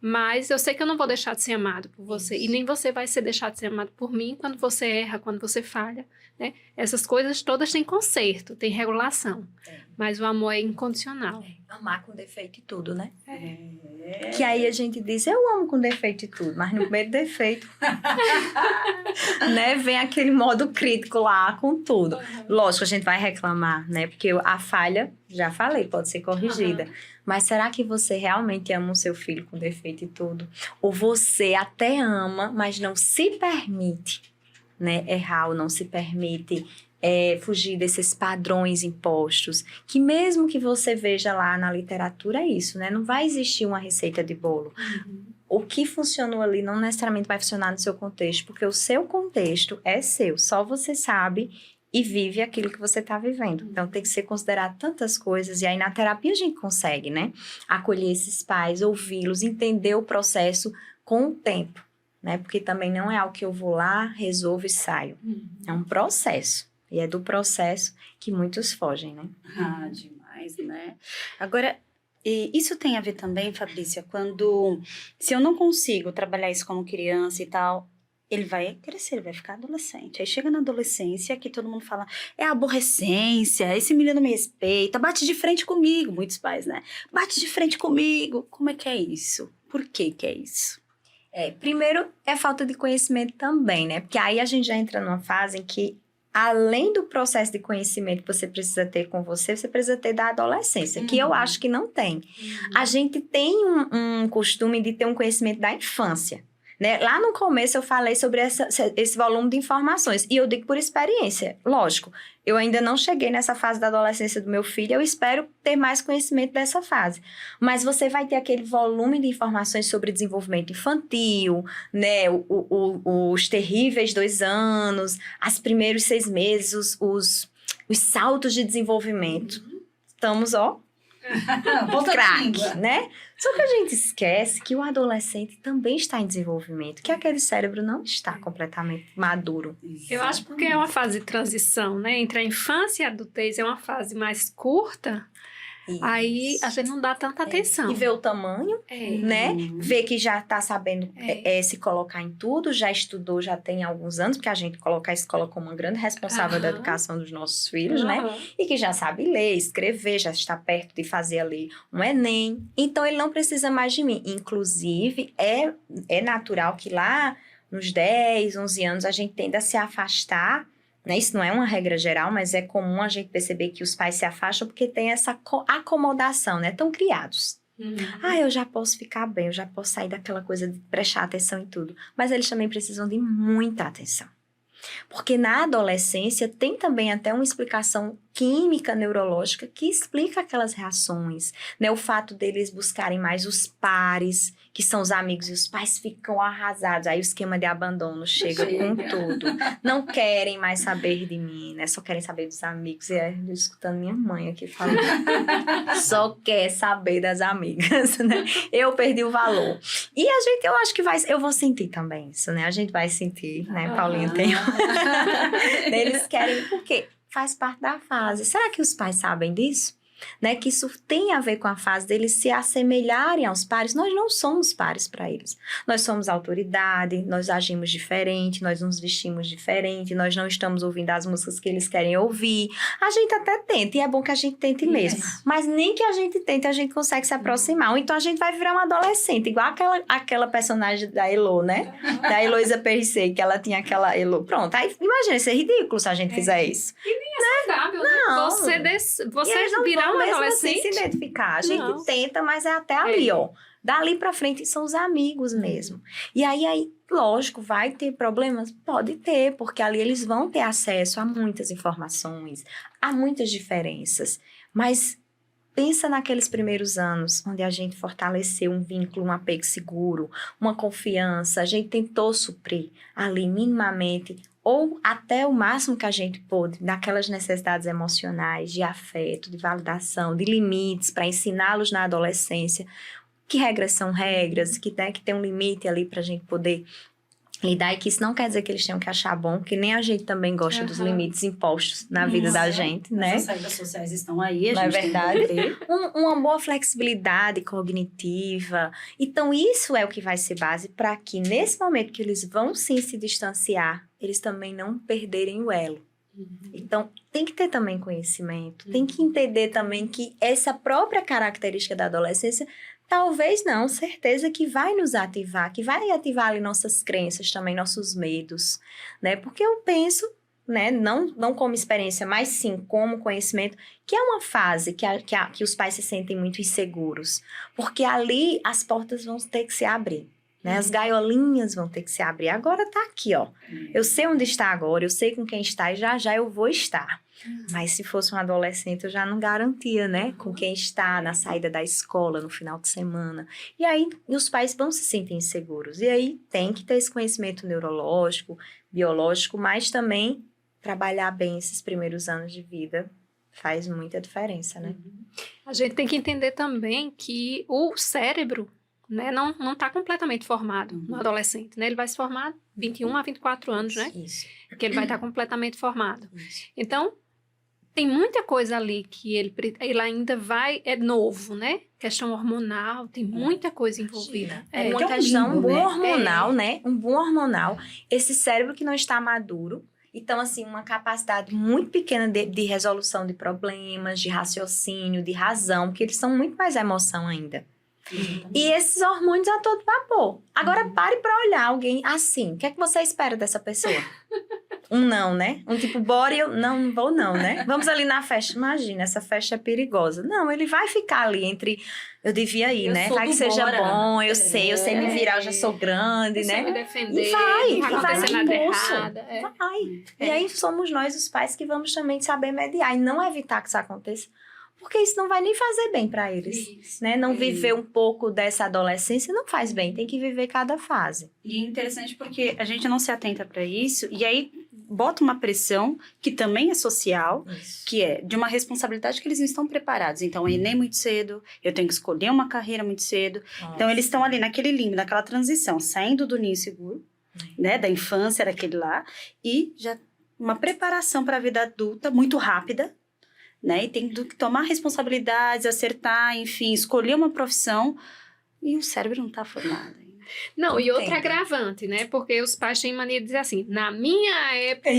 mas eu sei que eu não vou deixar de ser amado por você. E nem você vai ser deixado de ser amado por mim quando você erra, quando você falha. Né? Essas coisas todas têm conserto, têm regulação. Mas o amor é incondicional. Amar com defeito e tudo, né? Que aí a gente diz, eu amo com defeito e tudo, mas no primeiro defeito, né? Vem aquele modo crítico lá com tudo. Lógico, a gente vai reclamar, né? Porque a falha, já falei, pode ser corrigida. Mas será que você realmente ama o seu filho com defeito e tudo? Ou você até ama, mas não se permite, né? Errar ou não se permite fugir desses padrões impostos, que mesmo que você veja lá na literatura é isso, né? Não vai existir uma receita de bolo. O que funcionou ali não necessariamente vai funcionar no seu contexto, porque o seu contexto é seu, só você sabe e vive aquilo que você está vivendo. Então, tem que ser considerado tantas coisas, e aí na terapia a gente consegue, né? Acolher esses pais, ouvi-los, entender o processo com o tempo, né? Porque também não é algo que eu vou lá, resolvo e saio. É um processo. E é do processo que muitos fogem, né? Ah, demais, né? Agora, isso tem a ver também, Fabrícia, se eu não consigo trabalhar isso como criança e tal, ele vai crescer, ele vai ficar adolescente. Aí chega na adolescência que todo mundo fala, é aborrecência, esse menino não me respeita, bate de frente comigo, muitos pais, né? Bate de frente comigo. Como é que é isso? Por que é isso? Primeiro, é falta de conhecimento também, né? Porque aí a gente já entra numa fase em que além do processo de conhecimento que você precisa ter com você precisa ter da adolescência, que eu acho que não tem. A gente tem um costume de ter um conhecimento da infância, né? Lá no começo eu falei sobre esse volume de informações, e eu digo por experiência, lógico. Eu ainda não cheguei nessa fase da adolescência do meu filho, eu espero ter mais conhecimento dessa fase. Mas você vai ter aquele volume de informações sobre desenvolvimento infantil, né? Os terríveis 2 anos, os primeiros 6 meses, os saltos de desenvolvimento. Estamos, craque, né? Só que a gente esquece que o adolescente também está em desenvolvimento, que aquele cérebro não está completamente maduro. Eu acho porque é uma fase de transição, né? Entre a infância e a adultez é uma fase mais curta, aí a gente não dá tanta atenção. E ver o tamanho, né? Ver que já está sabendo se colocar em tudo, já estudou, já tem alguns anos, porque a gente coloca a escola como uma grande responsável da educação dos nossos filhos, né? E que já sabe ler, escrever, já está perto de fazer ali um Enem. Então, ele não precisa mais de mim. Inclusive, é natural que lá nos 10, 11 anos a gente tenda a se afastar, né? Isso não é uma regra geral, mas é comum a gente perceber que os pais se afastam porque tem essa acomodação, né? Estão criados. Eu já posso ficar bem, eu já posso sair daquela coisa de prestar atenção em tudo. Mas eles também precisam de muita atenção. Porque na adolescência tem também até uma explicação química, neurológica, que explica aquelas reações, né? O fato deles buscarem mais os pares, que são os amigos, e os pais ficam arrasados. Aí o esquema de abandono chega com tudo. Não querem mais saber de mim, né? Só querem saber dos amigos. E eu escutando minha mãe aqui falando. Só quer saber das amigas, né? Eu perdi o valor. E eu acho que eu vou sentir também isso, né? A gente vai sentir, né? Paulinha tem... Eles querem, por quê? Faz parte da fase. Será que os pais sabem disso? Né? Que isso tem a ver com a fase deles se assemelharem aos pares. Nós não somos pares para eles. Nós somos autoridade, nós agimos diferente, nós nos vestimos diferente, nós não estamos ouvindo as músicas que eles querem ouvir. A gente até tenta, e é bom que a gente tente mesmo. Mas nem que a gente tente, a gente consegue se aproximar. Ou então a gente vai virar uma adolescente, igual aquela personagem da Elo, né? Da Heloísa Perissé, que ela tinha aquela Elo. Pronto, aí imagina, ser ridículo se a gente fizer isso. E nem é saudável, né? Não. Você virar uma adolescente. Se identificar. A gente Não. tenta, mas é até ali, ó. Dali pra frente são os amigos mesmo. E aí, lógico, vai ter problemas? Pode ter, porque ali eles vão ter acesso a muitas informações, a muitas diferenças. Mas pensa naqueles primeiros anos, onde a gente fortaleceu um vínculo, um apego seguro, uma confiança, a gente tentou suprir ali minimamente, ou até o máximo que a gente pôde, daquelas necessidades emocionais, de afeto, de validação, de limites, para ensiná-los na adolescência. Que regras são regras, que tem um limite ali para a gente poder lidar, e que isso não quer dizer que eles tenham que achar bom, que nem a gente também gosta dos limites impostos na vida da gente, né? As regras sociais estão aí, a não gente é verdade? Uma boa flexibilidade cognitiva. Então, isso é o que vai ser base para que, nesse momento que eles vão sim se distanciar, eles também não perderem o elo. Então, tem que ter também conhecimento, tem que entender também que essa própria característica da adolescência, talvez não, certeza que vai nos ativar, que vai ativar ali nossas crenças também, nossos medos, né? Porque eu penso, né, não como experiência, mas sim como conhecimento, que é uma fase que os pais se sentem muito inseguros, porque ali as portas vão ter que se abrir. Né? As gaiolinhas vão ter que se abrir. Agora tá aqui, ó. Eu sei onde está agora, eu sei com quem está e já eu vou estar. Mas se fosse um adolescente, eu já não garantia, né? Com quem está na saída da escola, no final de semana. E aí, os pais vão se sentir inseguros. E aí, tem que ter esse conhecimento neurológico, biológico, mas também trabalhar bem esses primeiros anos de vida faz muita diferença, né? A gente tem que entender também que o cérebro, né, não está completamente formado no adolescente, né? Ele vai se formar 21 a 24 anos, né? Isso. Que ele vai estar completamente formado. Isso. Então, tem muita coisa ali que ele ainda é novo, né? Questão hormonal, tem muita coisa envolvida. É uma questão, um boom hormonal, né? Um boom hormonal. Esse cérebro que não está maduro. Então, assim, uma capacidade muito pequena de resolução de problemas, de raciocínio, de razão, porque eles são muito mais emoção ainda. E esses hormônios a todo vapor. Agora, pare para olhar alguém assim. O que é que você espera dessa pessoa? um não, né? Um tipo, bora e eu, não vou não, né? Vamos ali na festa. Imagina, essa festa é perigosa. Não, ele vai ficar ali entre, eu devia ir, Eu né? sou Vai do que seja bora. bom, eu sei me virar, eu já sou grande, Eu sei me né? defender, E vai não vai acontecer no nada impulso. errado. Vai. E aí somos nós, os pais, que vamos também saber mediar e não evitar que isso aconteça. Porque isso não vai nem fazer bem para eles. Isso. Né? Não viver um pouco dessa adolescência não faz bem, tem que viver cada fase. E é interessante porque a gente não se atenta para isso e aí bota uma pressão que também é social, Isso. que é de uma responsabilidade que eles não estão preparados. Então, o Enem muito cedo, eu tenho que escolher uma carreira muito cedo. Então, eles estão ali naquele limbo, naquela transição, saindo do ninho seguro, né, da infância, daquele lá, e já uma preparação para a vida adulta muito rápida, né, e tem que tomar responsabilidades, acertar, enfim, escolher uma profissão, e o cérebro não está formado ainda. Não, e outra Entendo. agravante, né? Porque os pais têm mania de dizer assim, na minha época...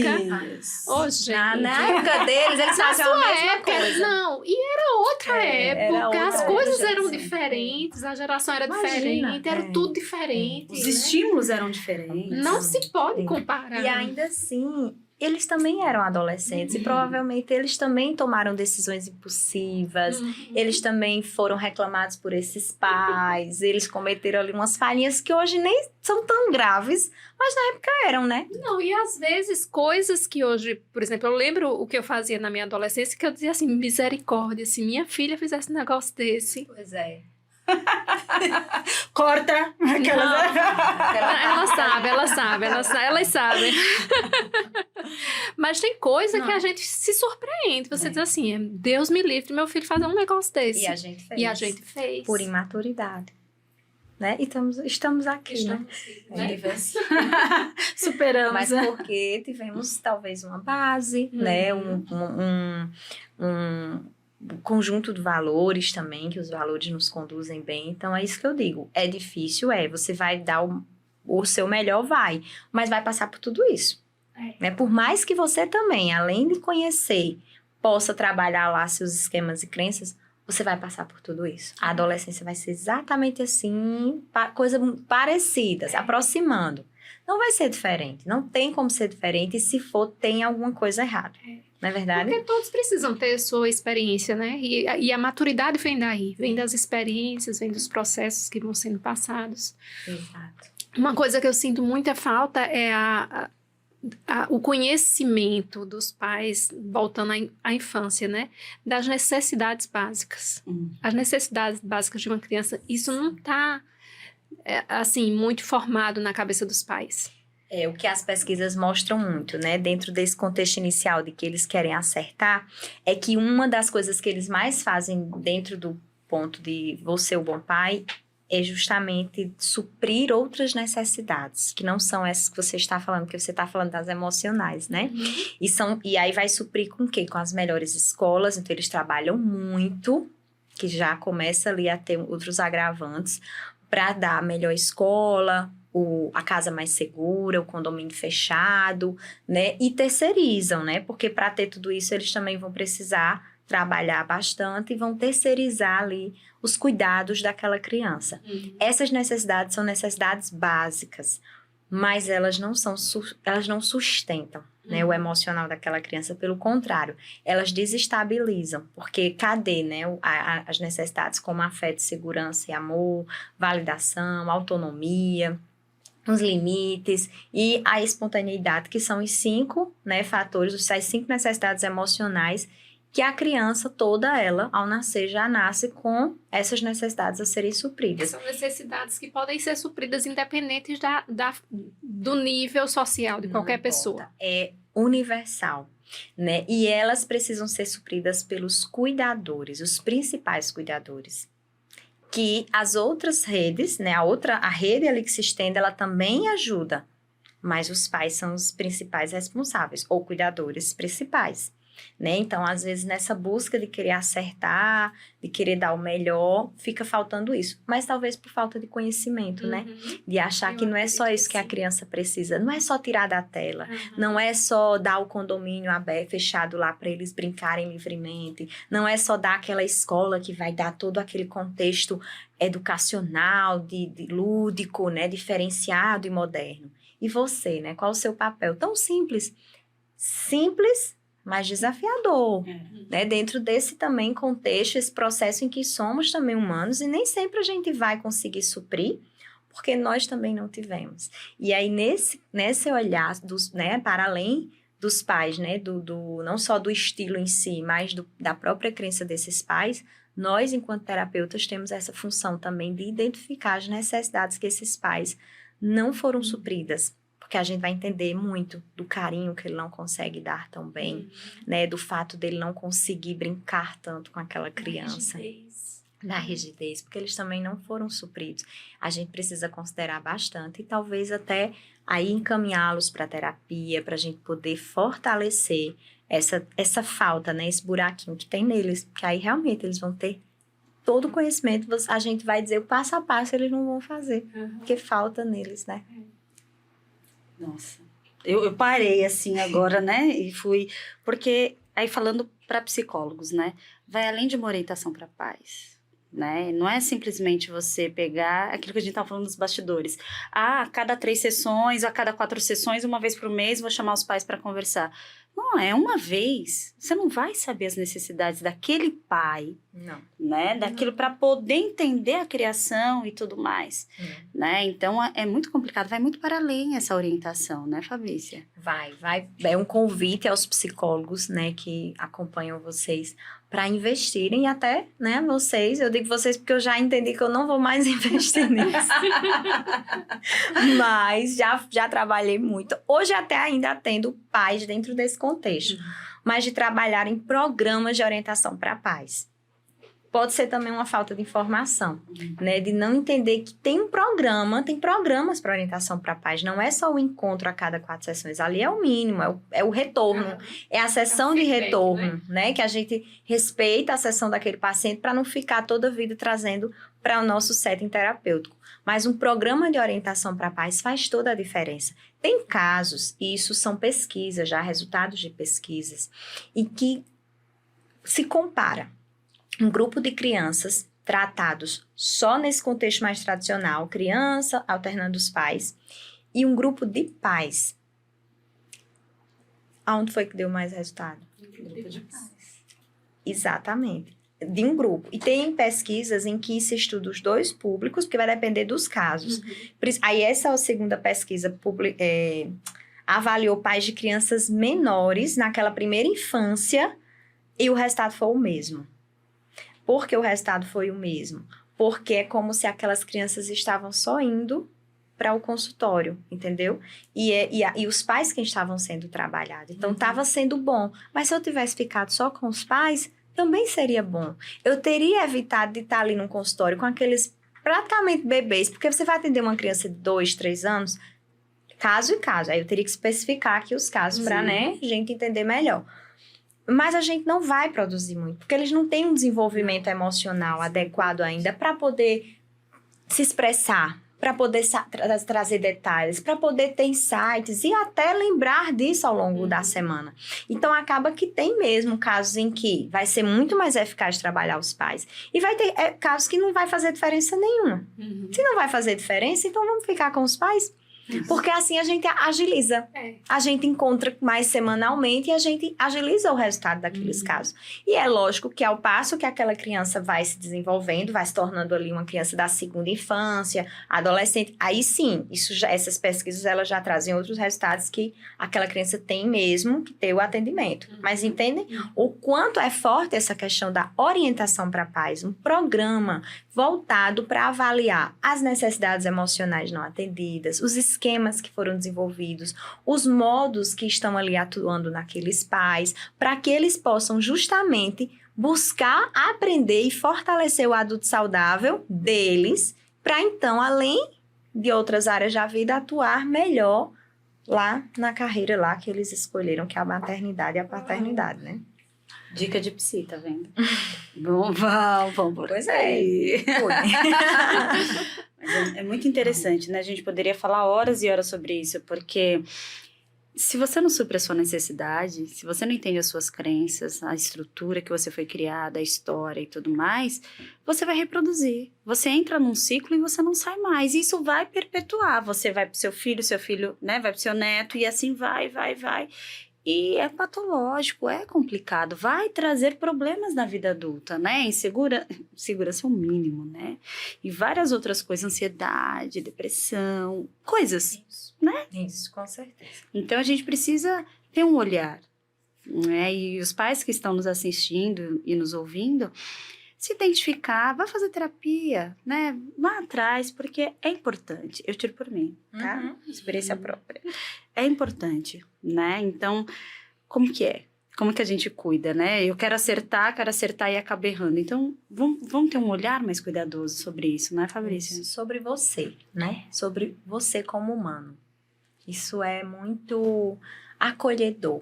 Isso. Ô, gente... Na época deles, eles Na faziam a sua mesma época, coisa. não, e era outra Era época, outra as coisas época, eram sim. diferentes, a geração era Imagina, diferente, era é. tudo diferente. Os né? estímulos eram diferentes. Não se pode Sim. comparar. E ainda assim, eles também eram adolescentes e provavelmente eles também tomaram decisões impulsivas. Eles também foram reclamados por esses pais. Eles cometeram ali umas falhinhas que hoje nem são tão graves, mas na época eram, né? Não, e às vezes coisas que hoje, por exemplo, eu lembro o que eu fazia na minha adolescência, que eu dizia assim, misericórdia, se minha filha fizesse um negócio desse. Pois é. Corta! Elas sabem. Mas tem coisa que a gente se surpreende. Você diz assim, Deus me livre, meu filho fazer um negócio desse. E a gente fez. E a gente fez. Por imaturidade. Né? E estamos aqui, né? Superamos. Mas porque tivemos talvez uma base, né? Um conjunto de valores também, que os valores nos conduzem bem. Então, é isso que eu digo. É difícil, você vai dar o seu melhor, mas vai passar por tudo isso. Né? Por mais que você também, além de conhecer, possa trabalhar lá seus esquemas e crenças, você vai passar por tudo isso. A adolescência vai ser exatamente assim, coisas parecidas, aproximando. Não vai ser diferente, não tem como ser diferente, e se for, tem alguma coisa errada. Não é verdade? Porque todos precisam ter sua experiência, né? E a maturidade vem daí, vem das experiências, vem dos processos que vão sendo passados. Exato. Uma coisa que eu sinto muita falta é o conhecimento dos pais, voltando à infância, né? Das necessidades básicas. As necessidades básicas de uma criança, isso não está, assim, muito formado na cabeça dos pais. É o que as pesquisas mostram muito, né? Dentro desse contexto inicial de que eles querem acertar, é que uma das coisas que eles mais fazem dentro do ponto de vou ser o bom pai é justamente suprir outras necessidades, que não são essas que você está falando, porque você está falando das emocionais, né? E aí vai suprir com o quê? Com as melhores escolas, então eles trabalham muito, que já começa ali a ter outros agravantes, para dar a melhor escola, a casa mais segura, o condomínio fechado, né? E terceirizam, né? Porque para ter tudo isso, eles também vão precisar trabalhar bastante e vão terceirizar ali os cuidados daquela criança. Essas necessidades são necessidades básicas, mas elas não sustentam, né, o emocional daquela criança. Pelo contrário, elas desestabilizam, porque cadê, né, as necessidades como afeto, segurança e amor, validação, autonomia, os limites e a espontaneidade, que são os 5, né, fatores, as 5 necessidades emocionais que a criança toda ela, ao nascer, já nasce com essas necessidades a serem supridas. São necessidades que podem ser supridas independentes do nível social de qualquer pessoa. É universal, né? E elas precisam ser supridas pelos cuidadores, os principais cuidadores. Que as outras redes, né? A rede ali que se estende, ela também ajuda, mas os pais são os principais responsáveis, ou cuidadores principais. Né? Então, às vezes, nessa busca de querer acertar, de querer dar o melhor, fica faltando isso. Mas talvez por falta de conhecimento, né? De achar que não é só isso que a criança precisa. Não é só tirar da tela. Não é só dar o condomínio aberto, fechado lá para eles brincarem livremente. Não é só dar aquela escola que vai dar todo aquele contexto educacional, de lúdico, né? Diferenciado e moderno. E você, né? Qual o seu papel? Tão simples. simples, mas desafiador, né? Dentro desse também contexto, esse processo em que somos também humanos e nem sempre a gente vai conseguir suprir, porque nós também não tivemos. E aí, nesse olhar, né, para além dos pais, né, não só do estilo em si, mas da própria crença desses pais, nós, enquanto terapeutas, temos essa função também de identificar as necessidades que esses pais não foram supridas, porque a gente vai entender muito do carinho que ele não consegue dar tão bem, né, do fato dele não conseguir brincar tanto com aquela criança. Da rigidez, porque eles também não foram supridos. A gente precisa considerar bastante e talvez até aí encaminhá-los para a terapia, para a gente poder fortalecer essa falta, né, esse buraquinho que tem neles, porque aí realmente eles vão ter todo o conhecimento, a gente vai dizer o passo a passo, eles não vão fazer, porque falta neles, né? Nossa, eu parei assim agora, né, e fui, porque aí falando para psicólogos, né, vai além de uma orientação para pais, né? Não é simplesmente você pegar aquilo que a gente estava falando dos bastidores. A cada 3 sessões, a cada 4 sessões, uma vez por mês, vou chamar os pais para conversar. Não, é uma vez. Você não vai saber as necessidades daquele pai, Não. né? Daquilo para poder entender a criação e tudo mais, né? Então, é muito complicado. Vai muito para além essa orientação, né, Fabrícia? Vai. É um convite aos psicólogos, né, que acompanham vocês para investirem, e até, né, vocês, eu digo vocês porque eu já entendi que eu não vou mais investir nisso. Mas já trabalhei muito. Hoje até ainda atendo pais dentro desse contexto, mas de trabalhar em programas de orientação para pais. Pode ser também uma falta de informação, né? De não entender que tem programas para orientação para pais. Não é só o encontro a cada 4 sessões. Ali é o mínimo, é o retorno. É a sessão de retorno, né? Que a gente respeita a sessão daquele paciente para não ficar toda a vida trazendo para o nosso setting terapêutico. Mas um programa de orientação para pais faz toda a diferença. Tem casos, e isso são pesquisas, já resultados de pesquisas, em que se compara um grupo de crianças tratados só nesse contexto mais tradicional, criança alternando os pais, e um grupo de pais. Aonde foi que deu mais resultado? Grupo de pais. Exatamente. De um grupo. E tem pesquisas em que se estuda os dois públicos, porque vai depender dos casos. Aí essa segunda pesquisa avaliou pais de crianças menores naquela primeira infância e o resultado foi o mesmo. Por que o resultado foi o mesmo? Porque é como se aquelas crianças estavam só indo para o consultório, entendeu? E os pais que estavam sendo trabalhados. Então, estava sendo bom. Mas se eu tivesse ficado só com os pais, também seria bom. Eu teria evitado de estar ali no consultório com aqueles praticamente bebês, porque você vai atender uma criança de 2, 3 anos, caso e caso. Aí eu teria que especificar aqui os casos para, né, a gente entender melhor. Mas a gente não vai produzir muito, porque eles não têm um desenvolvimento emocional adequado ainda para poder se expressar, para poder trazer detalhes, para poder ter insights e até lembrar disso ao longo da semana. Então, acaba que tem mesmo casos em que vai ser muito mais eficaz trabalhar os pais. E vai ter casos que não vai fazer diferença nenhuma. Se não vai fazer diferença, então vamos ficar com os pais. Porque assim a gente agiliza. A gente encontra mais semanalmente e a gente agiliza o resultado daqueles casos. E é lógico que ao passo que aquela criança vai se desenvolvendo, vai se tornando ali uma criança da segunda infância, adolescente, aí sim, essas pesquisas elas já trazem outros resultados que aquela criança tem mesmo que ter o atendimento. Mas entendem o quanto é forte essa questão da orientação para pais, um programa voltado para avaliar as necessidades emocionais não atendidas, os esquemas que foram desenvolvidos, os modos que estão ali atuando naqueles pais, para que eles possam justamente buscar aprender e fortalecer o adulto saudável deles, para então, além de outras áreas da vida, atuar melhor lá na carreira lá que eles escolheram, que é a maternidade e a paternidade, né? Dica de psi, tá vendo? Vamos por Pois aí. Foi. Mas é muito interessante, né? A gente poderia falar horas e horas sobre isso, porque se você não supre a sua necessidade, se você não entende as suas crenças, a estrutura que você foi criada, a história e tudo mais, você vai reproduzir. Você entra num ciclo e você não sai mais. E isso vai perpetuar. Você vai pro seu filho, né? Vai pro seu neto e assim vai. E é patológico, é complicado, vai trazer problemas na vida adulta, né? Segurança é o mínimo, né? E várias outras coisas, ansiedade, depressão, coisas, né? Isso, com certeza. Então a gente precisa ter um olhar, né? E os pais que estão nos assistindo e nos ouvindo, se identificar, vá fazer terapia, né? Vá atrás, porque é importante. Eu tiro por mim, tá? Experiência própria. É importante, né? Então, como que é? Como que a gente cuida, né? Eu quero acertar e acabo errando. Então, vamos ter um olhar mais cuidadoso sobre isso, não é, Fabrícia? Sobre você, né? Sobre você como humano. Isso é muito acolhedor.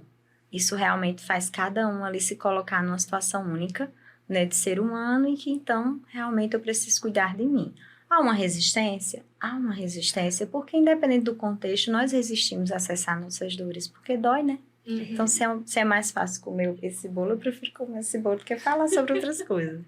Isso realmente faz cada um ali se colocar numa situação única, né, de ser humano, e que então realmente eu preciso cuidar de mim. Há uma resistência? Há uma resistência, porque independente do contexto, nós resistimos a acessar nossas dores, porque dói, né? Então, se é mais fácil comer esse bolo, eu prefiro comer esse bolo do que falar sobre outras coisas.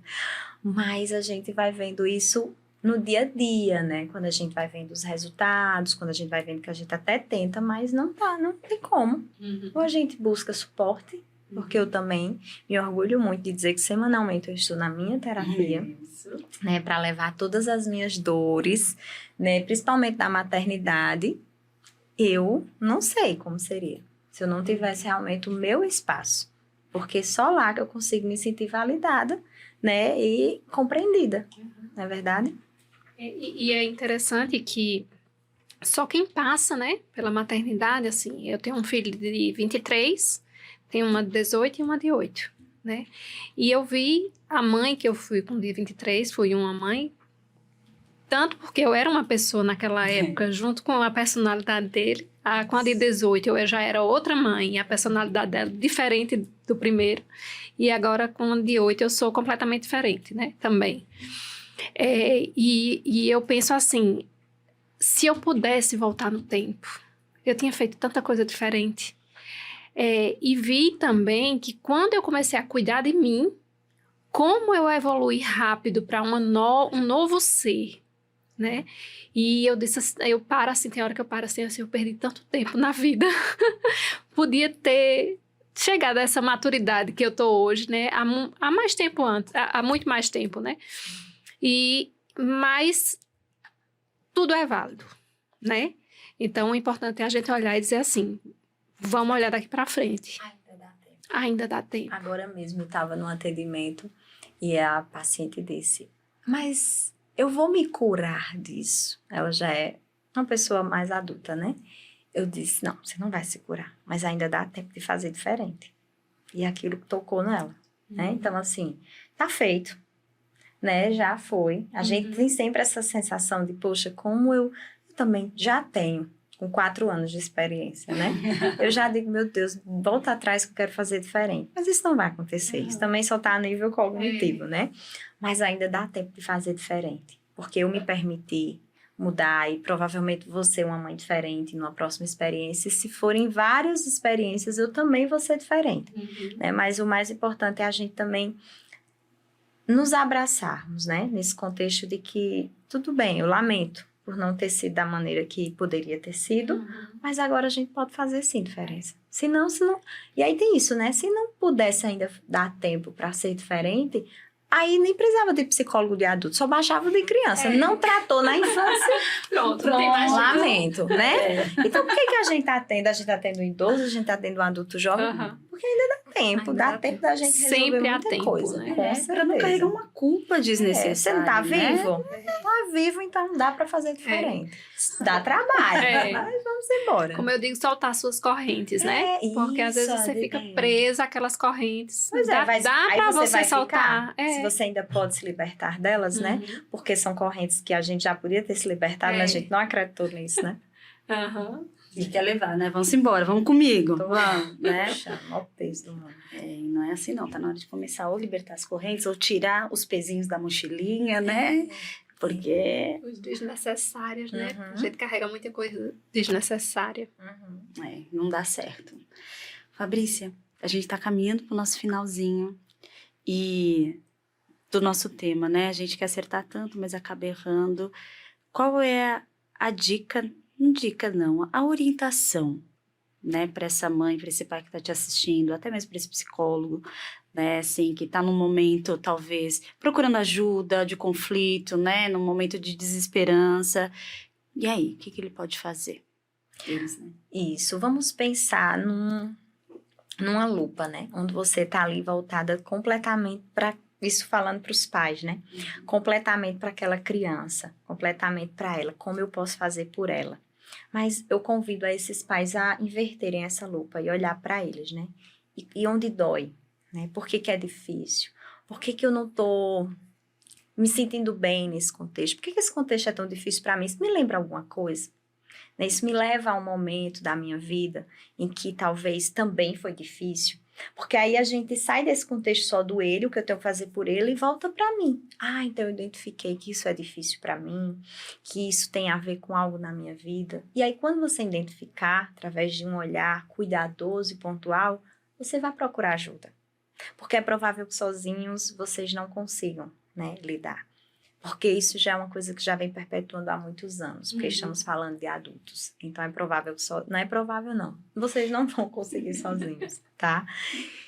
Mas a gente vai vendo isso no dia a dia, né? Quando a gente vai vendo os resultados, quando a gente vai vendo que a gente até tenta, mas não tem como. Ou a gente busca suporte, porque eu também me orgulho muito de dizer que semanalmente eu estou na minha terapia, né, para levar todas as minhas dores, né, principalmente da maternidade. Eu não sei como seria se eu não tivesse realmente o meu espaço, porque só lá que eu consigo me sentir validada, né, e compreendida, não é verdade? E é interessante que só quem passa, né, pela maternidade, assim, eu tenho um filho de 23, tenho uma de 18 e uma de 8, né? E eu vi a mãe que eu fui com de 23, fui uma mãe, tanto porque eu era uma pessoa naquela época, junto com a personalidade dele. Com a de 18 eu já era outra mãe, e a personalidade dela diferente do primeiro. E agora com a de 8 eu sou completamente diferente, né? Também. E eu penso assim, se eu pudesse voltar no tempo, eu tinha feito tanta coisa diferente. E vi também que quando eu comecei a cuidar de mim, como eu evoluí rápido para um novo ser, né? E eu disse assim, eu paro assim, tem hora que eu paro assim, eu perdi tanto tempo na vida. Podia ter chegado a essa maturidade que eu tô hoje, né? Há mais tempo antes, há muito mais tempo, né? Mas tudo é válido, né? Então, o importante é a gente olhar e dizer assim, vamos olhar daqui para frente. Ainda dá tempo. Ainda dá tempo. Agora mesmo eu estava num atendimento e a paciente disse, mas eu vou me curar disso. Ela já é uma pessoa mais adulta, né? Eu disse, não, você não vai se curar, mas ainda dá tempo de fazer diferente. E aquilo tocou nela, né? Então, assim, tá feito, né? Já foi. A gente tem sempre essa sensação de, poxa, como eu também já tenho, com 4 anos de experiência, né? Eu já digo, meu Deus, volta atrás que eu quero fazer diferente. Mas isso não vai acontecer. Isso também só tá a nível cognitivo, né? Mas ainda dá tempo de fazer diferente. Porque eu me permiti mudar e provavelmente vou ser uma mãe diferente numa próxima experiência. E se forem várias experiências, eu também vou ser diferente. Né? Mas o mais importante é a gente também nos abraçarmos, né? Nesse contexto de que, tudo bem, eu lamento por não ter sido da maneira que poderia ter sido, mas agora a gente pode fazer sim diferença. Se não... E aí tem isso, né? Se não pudesse ainda dar tempo para ser diferente, aí nem precisava de psicólogo de adulto, só baixava de criança. Não tratou na infância, Pronto, não tem mais lamento, né? Então, por que a gente tá tendo? A gente tá tendo um idoso, a gente tá tendo um adulto jovem? Porque ainda dá tempo, dá tempo da gente resolver sempre muita há tempo, coisa. né? Com Para não certeza. carregar uma culpa desnecessária. Você não tá né? vivo? Tá vivo, então dá pra fazer diferente. Dá trabalho, mas vamos embora. Como eu digo, soltar suas correntes, né? Porque às vezes você fica presa àquelas correntes. Pois dá aí pra você vai soltar. ficar, se você ainda pode se libertar delas, né? Porque são correntes que a gente já podia ter se libertado, mas a gente não acreditou nisso, né? E quer levar, né? Vamos embora, vamos comigo. Vamos, né? Chama o peso do mundo. E não é assim, não. Tá na hora de começar ou libertar as correntes ou tirar os pezinhos da mochilinha, né? Porque... Os desnecessários, né? A gente carrega muita coisa desnecessária. não dá certo. Fabrícia, a gente tá caminhando pro nosso finalzinho e do nosso tema, né? A gente quer acertar tanto, mas acaba errando. Qual é a dica, não dica não, a orientação né, para essa mãe, para esse pai que está te assistindo, até mesmo para esse psicólogo, né, assim, que está num momento, talvez, procurando ajuda de conflito, né, num momento de desesperança. E aí, o que ele pode fazer? Eles, né? Isso, vamos pensar numa lupa, né? Onde você tá ali voltada completamente para isso, falando para os pais, né? Completamente para aquela criança, completamente para ela, como eu posso fazer por ela. Mas eu convido a esses pais a inverterem essa lupa e olhar para eles, né? E onde dói, né? Por que que é difícil? Por que que eu não tô me sentindo bem nesse contexto? Por que que esse contexto é tão difícil para mim? Isso me lembra alguma coisa? Né? Isso me leva a um momento da minha vida em que talvez também foi difícil. Porque aí a gente sai desse contexto só do ele, o que eu tenho que fazer por ele, e volta para mim. Ah, então eu identifiquei que isso é difícil para mim, que isso tem a ver com algo na minha vida. E aí quando você identificar, através de um olhar cuidadoso e pontual, você vai procurar ajuda. Porque é provável que sozinhos vocês não consigam, né, lidar. Porque isso já é uma coisa que já vem perpetuando há muitos anos, porque estamos falando de adultos. Então, é provável que não é provável, não. Vocês não vão conseguir sozinhos, tá?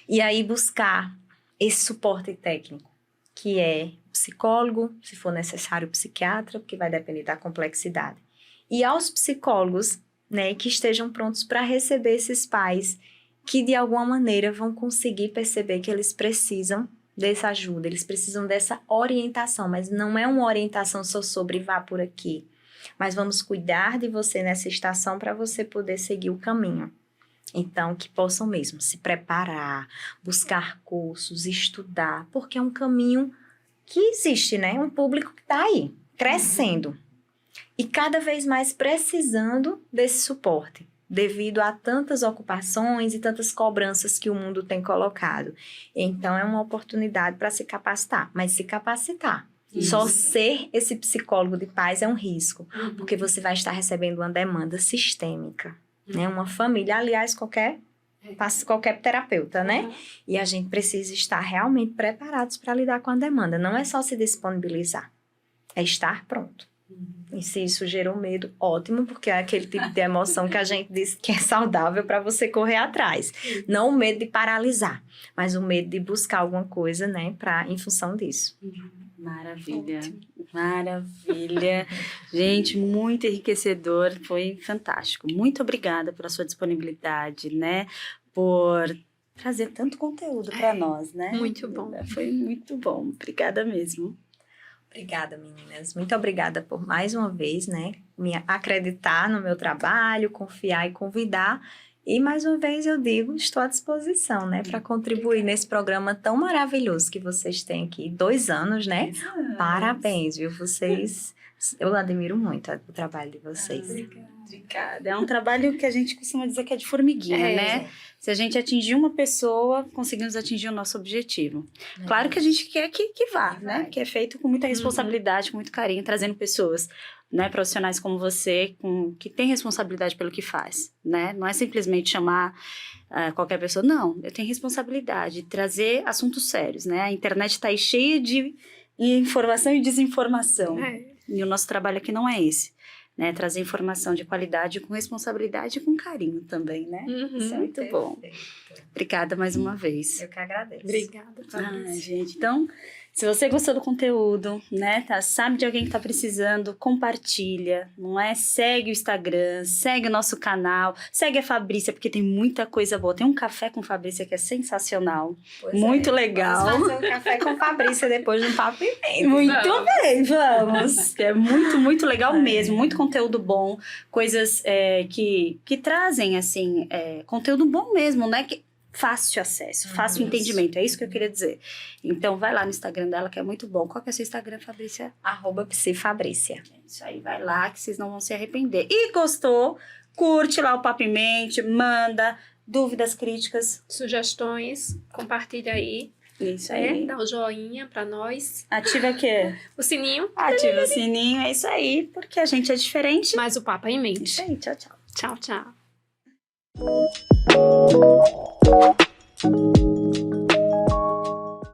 E aí, buscar esse suporte técnico, que é psicólogo, se for necessário, psiquiatra, porque vai depender da complexidade. E aos psicólogos, né, que estejam prontos para receber esses pais que, de alguma maneira, vão conseguir perceber que eles precisam dessa ajuda, eles precisam dessa orientação, mas não é uma orientação só sobre vá por aqui, mas vamos cuidar de você nessa estação para você poder seguir o caminho. Então, que possam mesmo se preparar, buscar cursos, estudar, porque é um caminho que existe, né? Um público que está aí, crescendo e cada vez mais precisando desse suporte, devido a tantas ocupações e tantas cobranças que o mundo tem colocado. Então, é uma oportunidade para se capacitar, mas se capacitar. Isso. Só ser esse psicólogo de paz é um risco, porque você vai estar recebendo uma demanda sistêmica, né? Uma família, aliás, qualquer terapeuta, né? E a gente precisa estar realmente preparados para lidar com a demanda. Não é só se disponibilizar, é estar pronto. E se isso gerou medo, ótimo, porque é aquele tipo de emoção que a gente diz que é saudável para você correr atrás. Não o medo de paralisar, mas o medo de buscar alguma coisa, né, em função disso. Maravilha, maravilha. Gente, muito enriquecedor, foi fantástico. Muito obrigada pela sua disponibilidade, né, por trazer tanto conteúdo para nós, né? Muito bom. Foi muito bom, obrigada mesmo. Obrigada, meninas. Muito obrigada por mais uma vez, né, me acreditar no meu trabalho, confiar e convidar. E mais uma vez eu digo, estou à disposição, né, para contribuir nesse programa tão maravilhoso que vocês têm aqui. 2 anos, né? Parabéns, viu? Vocês, eu admiro muito o trabalho de vocês. Obrigada. É um trabalho que a gente costuma dizer que é de formiguinha, né? Se a gente atingir uma pessoa, conseguimos atingir o nosso objetivo. Claro que a gente quer que vá, né? Que é feito com muita responsabilidade, com muito carinho, trazendo pessoas, né, profissionais como você, que têm responsabilidade pelo que faz, né? Não é simplesmente chamar qualquer pessoa. Não, eu tenho responsabilidade de trazer assuntos sérios, né? A internet está aí cheia de informação e desinformação. E o nosso trabalho aqui não é esse. Né, trazer informação de qualidade com responsabilidade e com carinho também, né? Isso é muito bom. Obrigada mais uma vez. Eu que agradeço. Obrigada. Gente, então, se você gostou do conteúdo, né, sabe de alguém que tá precisando, compartilha, não é? Segue o Instagram, segue o nosso canal, segue a Fabrícia, porque tem muita coisa boa. Tem um café com Fabrícia que é sensacional, muito legal. Vamos fazer um café com Fabrícia depois do Papo e Vem. Muito bem, vamos. É muito, muito legal mesmo, muito conteúdo bom, coisas que trazem, assim, conteúdo bom mesmo, né? Fácil acesso, fácil entendimento, é isso que eu queria dizer. Então, vai lá no Instagram dela, que é muito bom. Qual que é o seu Instagram, Fabrícia? @psifabrícia. É isso aí, vai lá, que vocês não vão se arrepender. E gostou? Curte lá o Papo em Mente, manda dúvidas, críticas. Sugestões, compartilha aí. Isso aí. Dá o joinha pra nós. Ativa o quê? O sininho. Ativa o sininho, é isso aí, porque a gente é diferente. Mas o papo é em mente. Isso aí, tchau, tchau. Tchau, tchau.